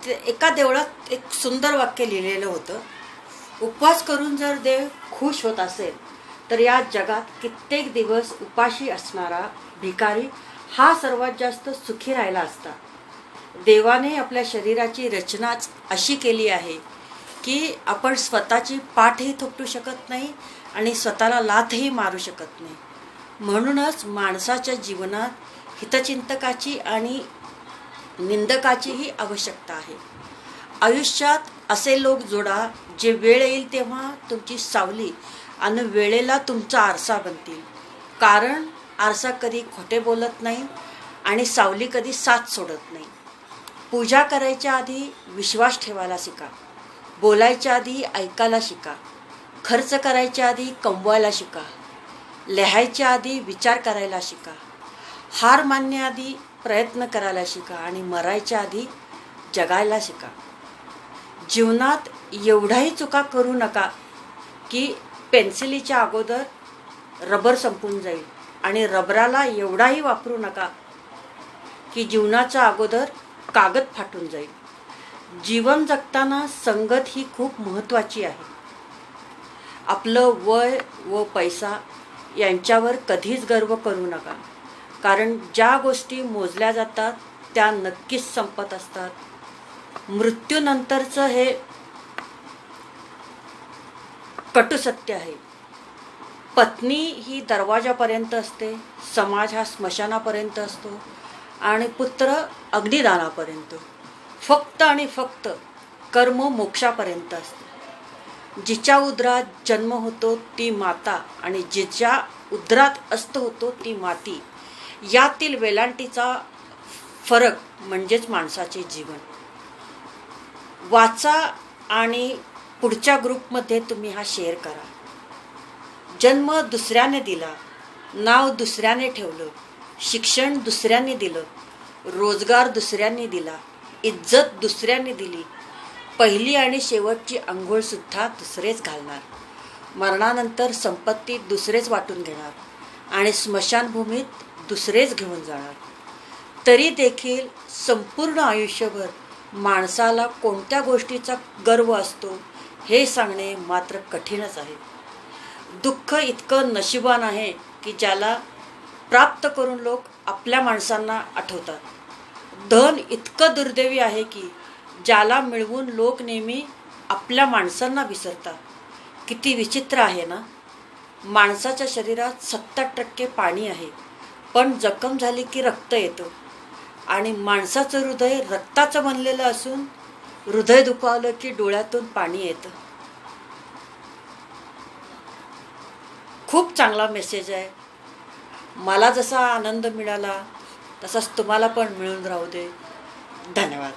एका देवळात एक सुंदर वाक्य लिहिलेलं होतं, उपवास करून जर देव खुश होत असेल तर या जगात कित्येक दिवस उपाशी असणारा भिकारी हा सर्वात जास्त सुखी राहिला असता. देवाने आपल्या शरीराची रचनाच अशी केली आहे की आपण स्वतःची पाठही थोपटू शकत नाही आणि स्वतःला लाथही मारू शकत नाही. म्हणूनच माणसाच्या जीवनात हितचिंतकाची आणि निंदकाचीही आवश्यकता आहे. आयुष्यात असे लोक जोडा जे वेळ येईल तेव्हा तुमची सावली आणि वेळेला तुमचा आरसा बनतील. कारण आरसा कधी खोटे बोलत नाही आणि सावली कधी साथ सोडत नाही. पूजा करायच्या आधी विश्वास ठेवायला शिका. बोलायच्या आधी ऐकायला शिका. खर्च करायच्या आधी कमवायला शिका. लिहायच्या आधी विचार करायला शिका. हार मानण्याआधी प्रयत्न करायला शिका आणि मरायच्या आधी जगायला शिका. जीवनात एवढ्याही चुका करू नका की पेन्सिलीच्या अगोदर रबर संपून जाईल आणि रबराला एवढाही वापरू नका की जीवनाच्या अगोदर कागद फाटून जाईल. जीवन जगताना संगत ही खूप महत्त्वाची आहे. आपलं वय व पैसा यांच्यावर कधीच गर्व करू नका. कारण ज्या गोष्टी मोजल्या जातात त्या नक्कीच संपत असतात. मृत्यूनंतरचं हे कटू सत्य आहे. पत्नी ही दरवाजापर्यंत असते, समाज हा स्मशानापर्यंत असतो आणि पुत्र अग्निदानापर्यंत. फक्त आणि फक्त कर्म मोक्षापर्यंत असते. जिच्या उदरात जन्म होतो ती माता आणि जिच्या उदरात अस्त होतो ती माती. यातील वेलांटीचा फरक म्हणजेच माणसाचे जीवन. वाचा आणि पुढच्या ग्रुपमध्ये तुम्ही हा शेअर करा. जन्म दुसऱ्याने दिला, नाव दुसऱ्याने ठेवलं, शिक्षण दुसऱ्याने दिलं, रोजगार दुसऱ्याने दिला, इज्जत दुसऱ्याने दिली, पहिली आणि शेवटची अंघोळसुद्धा दुसरेच घालणार. मरणानंतर संपत्ती दुसरेच वाटून घेणार आणि स्मशानभूमीत दुसरेच घेऊन जाणार. तरी देखील संपूर्ण आयुष्यभर माणसाला कोणत्या गोष्टीचा गर्व असतो हे सांगणे मात्र कठीणच आहे. दुःख इतकं नशिबान आहे की ज्याला प्राप्त करून लोक आपल्या माणसांना आठवतात. धन इतकं दुर्दैवी आहे की ज्याला मिळवून लोक नेहमी आपल्या माणसांना विसरतात. किती विचित्र आहे ना. माणसाच्या शरीरात 70% पाणी आहे, पण जखम झाली की रक्त येतं आणि माणसाचं हृदय रक्ताचं बनलेलं असून हृदय दुखावलं की डोळ्यातून पाणी येतं. खूप चांगला मेसेज आहे. मला जसा आनंद मिळाला तसाच तुम्हाला पण मिळून राहू दे. धन्यवाद.